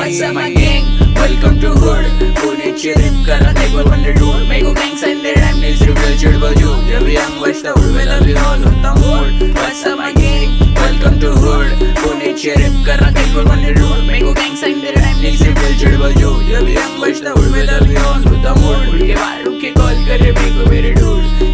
What's up my gang? Welcome to hood. Pune cheering करा देखो बंदे ढूंढ मेरे को gangs and their rhyme needs reveal चिड़ बजू जब young बजता उड़ में लगी on होता mood. What's up my gang? Welcome to hood. Pune cheering करा देखो बंदे ढूंढ मेरे को gangs and their rhyme needs reveal चिड़ बजू जब young बजता उड़ में लगी on होता mood. उड़ के बाहर उड़ के call करे मेरे को मेरे dude.